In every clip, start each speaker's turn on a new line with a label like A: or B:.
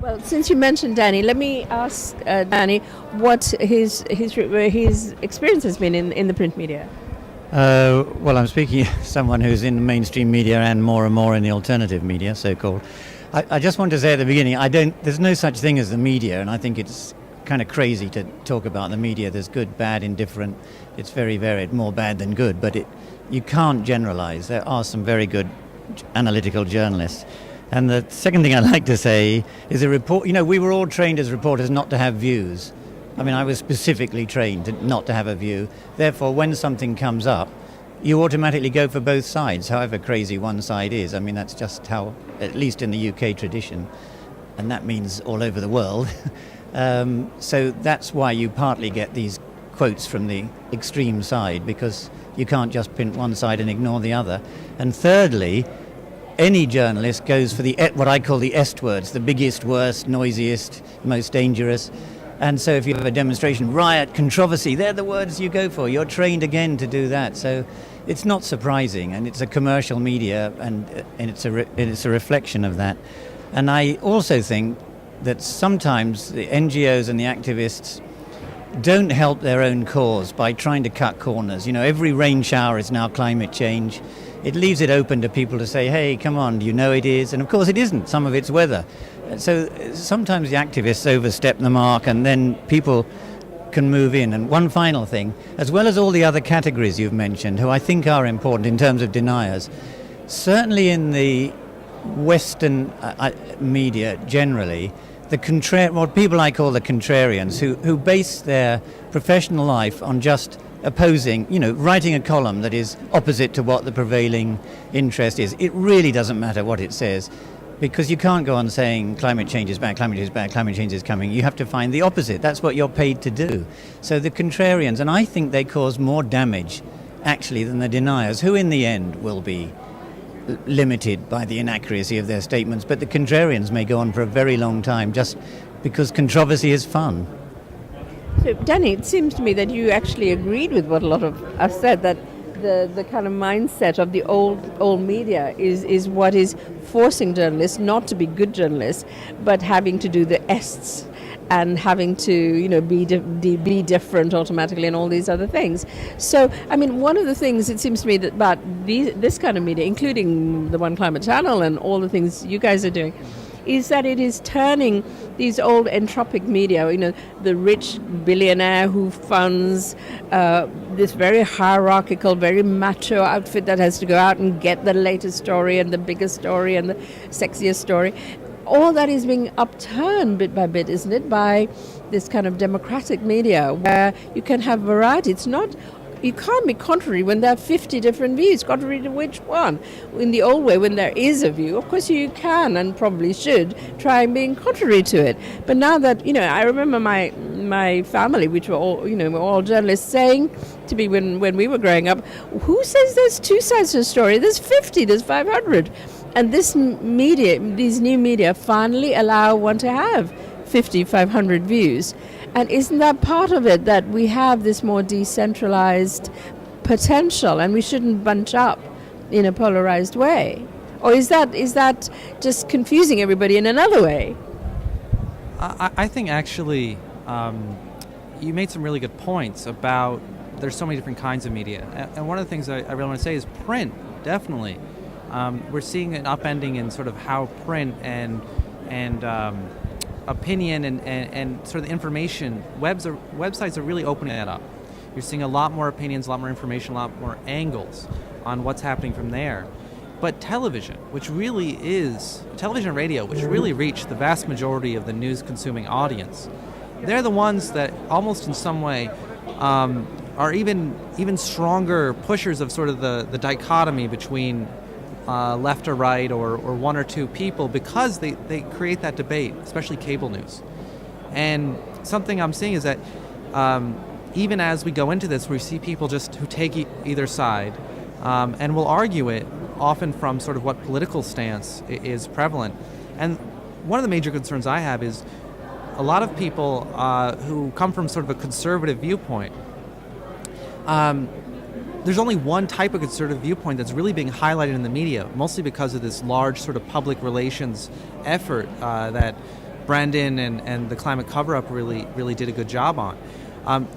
A: Well, since you mentioned Danny, let me ask Danny what his experience has been in the print media.
B: Well, I'm speaking as someone who's in the mainstream media and more in the alternative media, so-called. I just want to say at the beginning, there's no such thing as the media, and I think it's kind of crazy to talk about the media. There's good, bad, indifferent. It's very varied, more bad than good, but you can't generalize. There are some very good analytical journalists. And the second thing I'd like to say is we were all trained as reporters not to have views. I mean, I was specifically trained not to have a view. Therefore, when something comes up, you automatically go for both sides, however crazy one side is. I mean, that's just how, at least in the UK tradition, and that means all over the world. So that's why you partly get these quotes from the extreme side, because you can't just pin one side and ignore the other. And thirdly, any journalist goes for what I call the est words, the biggest, worst, noisiest, most dangerous. And so if you have a demonstration, riot, controversy, they're the words you go for. You're trained again to do that. So it's not surprising, and it's a commercial media, and it's a reflection of that. And I also think that sometimes the NGOs and the activists don't help their own cause by trying to cut corners. Every rain shower is now climate change. It leaves it open to people to say, hey, come on, do you know it is? And of course it isn't. Some of it's weather. So sometimes the activists overstep the mark, and then people can move in. And one final thing, as well as all the other categories you've mentioned, who I think are important in terms of deniers, certainly in the Western media generally, what people I call the contrarians, who base their professional life on just opposing, writing a column that is opposite to what the prevailing interest is. It really doesn't matter what it says, because you can't go on saying climate change is bad, climate change is bad, climate change is coming. You have to find the opposite. That's what you're paid to do. So the contrarians, and I think they cause more damage actually than the deniers, who in the end will be limited by the inaccuracy of their statements, but the contrarians may go on for a very long time just because controversy is fun.
A: So, Danny, it seems to me that you actually agreed with what a lot of us said, that the kind of mindset of the old media is what is forcing journalists not to be good journalists, but having to do the ests and having to, be different automatically and all these other things. So, I mean, one of the things it seems to me that about this kind of media, including the OneClimate channel and all the things you guys are doing, is that it is turning these old entropic media, the rich billionaire who funds this very hierarchical, very macho outfit that has to go out and get the latest story and the biggest story and the sexiest story. All that is being upturned bit by bit, isn't it, by this kind of democratic media where you can have variety. You can't be contrary when there are 50 different views. Contrary to which one? In the old way, when there is a view, of course you can and probably should try and being contrary to it. But now that, I remember my family, which were all journalists, saying to me when we were growing up, who says there's two sides to a story? There's 50, there's 500. And these new media finally allow one to have 50, 500 views. And isn't that part of it, that we have this more decentralized potential and we shouldn't bunch up in a polarized way? Or is that just confusing everybody in another way?
C: I think actually you made some really good points about there's so many different kinds of media. And one of the things I really want to say is print, definitely. We're seeing an upending in sort of how print and opinion and sort of the information, websites are really opening that up. You're seeing a lot more opinions, a lot more information, a lot more angles on what's happening from there. But television and radio, which really reach the vast majority of the news-consuming audience, they're the ones that almost in some way are even stronger pushers of sort of the dichotomy between left or right or one or two people, because they create that debate, especially cable news. And something I'm seeing is that even as we go into this, we see people just who take either side and will argue it, often from sort of what political stance is prevalent. And one of the major concerns I have is a lot of people who come from sort of a conservative viewpoint there's only one type of conservative viewpoint that's really being highlighted in the media, mostly because of this large sort of public relations effort that Brendan and the climate cover-up really did a good job on.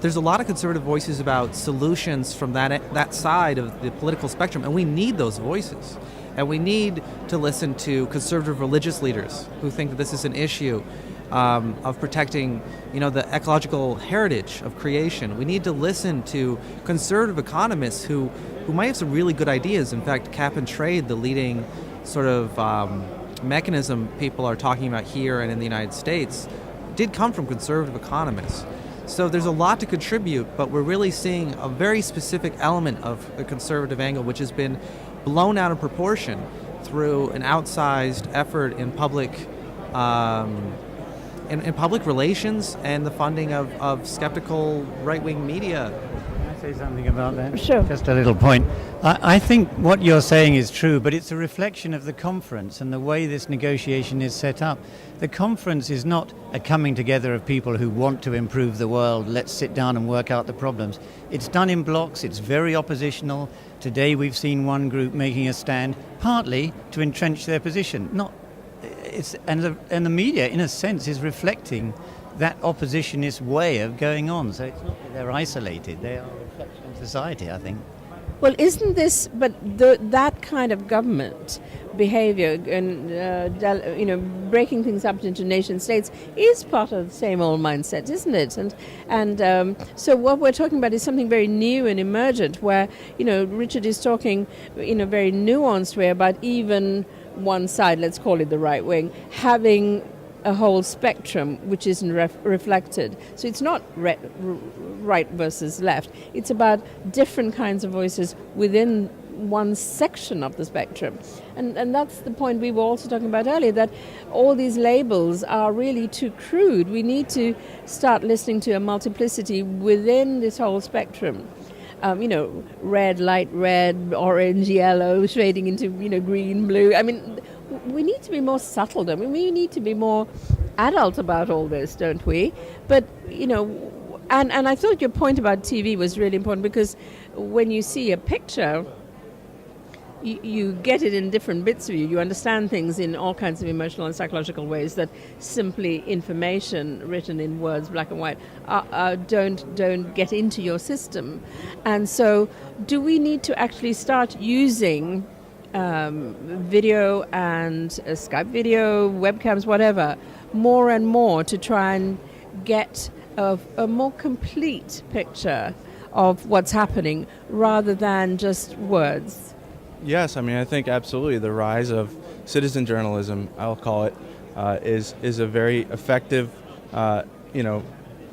C: There's a lot of conservative voices about solutions from that side of the political spectrum, and we need those voices. And we need to listen to conservative religious leaders who think that this is an issue of protecting, the ecological heritage of creation. We need to listen to conservative economists who might have some really good ideas. In fact, cap and trade, the leading sort of mechanism people are talking about here and in the United States, did come from conservative economists. So there's a lot to contribute, but we're really seeing a very specific element of the conservative angle, which has been blown out of proportion through an outsized effort in public in public relations and the funding of skeptical right-wing media.
B: Can I say something about that?
A: Sure.
B: Just a little point. I think what you're saying is true, but it's a reflection of the conference and the way this negotiation is set up. The conference is not a coming together of people who want to improve the world, let's sit down and work out the problems. It's done in blocks, it's very oppositional. Today we've seen one group making a stand, partly to entrench their position. And the media, in a sense, is reflecting that oppositionist way of going on. So it's not that they're isolated, they are a reflection of society, I think.
A: Well, isn't this, but that kind of government behavior and, breaking things up into nation states is part of the same old mindset, isn't it? And so what we're talking about is something very new and emergent where, Richard is talking in a very nuanced way about even one side, let's call it the right wing, having a whole spectrum which isn't reflected. So it's not right versus left. It's about different kinds of voices within one section of the spectrum. And that's the point we were also talking about earlier, that all these labels are really too crude. We need to start listening to a multiplicity within this whole spectrum. Red, light red, orange, yellow, shading into, green, blue. I mean, we need to be more subtle. We need to be more adult about all this, don't we? But, and I thought your point about TV was really important, because when you see a picture, you get it in different bits of you. You understand things in all kinds of emotional and psychological ways that simply information written in words, black and white, don't get into your system. And so do we need to actually start using video and Skype video, webcams, whatever, more and more to try and get a more complete picture of what's happening rather than just words?
D: Yes, I think absolutely the rise of citizen journalism, I'll call it, is a very effective,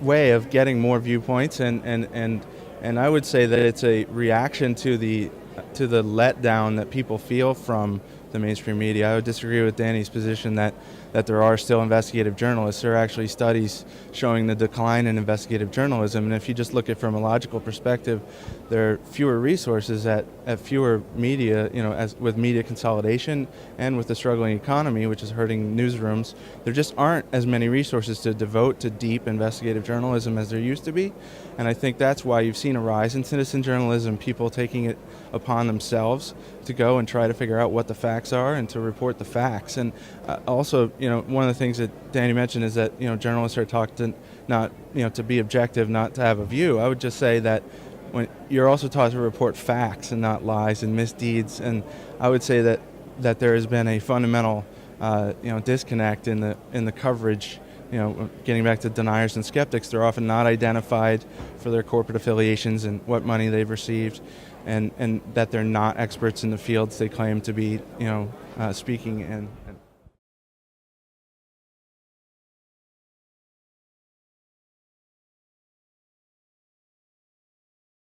D: way of getting more viewpoints, and I would say that it's a reaction to the letdown that people feel from the mainstream media. I would disagree with Danny's position that there are still investigative journalists. There are actually studies showing the decline in investigative journalism, and if you just look at it from a logical perspective, there are fewer resources at fewer media, as with media consolidation and with the struggling economy, which is hurting newsrooms. There just aren't as many resources to devote to deep investigative journalism as there used to be, and I think that's why you've seen a rise in citizen journalism, people taking it upon themselves to go and try to figure out what the facts are and to report the facts. And also, one of the things that Danny mentioned is that, journalists are taught to not, to be objective, not to have a view. I would just say that when you're also taught to report facts and not lies and misdeeds, and I would say that there has been a fundamental, disconnect in the coverage. Getting back to deniers and skeptics, they're often not identified for their corporate affiliations and what money they've received, and that they're not experts in the fields they claim to be, speaking in.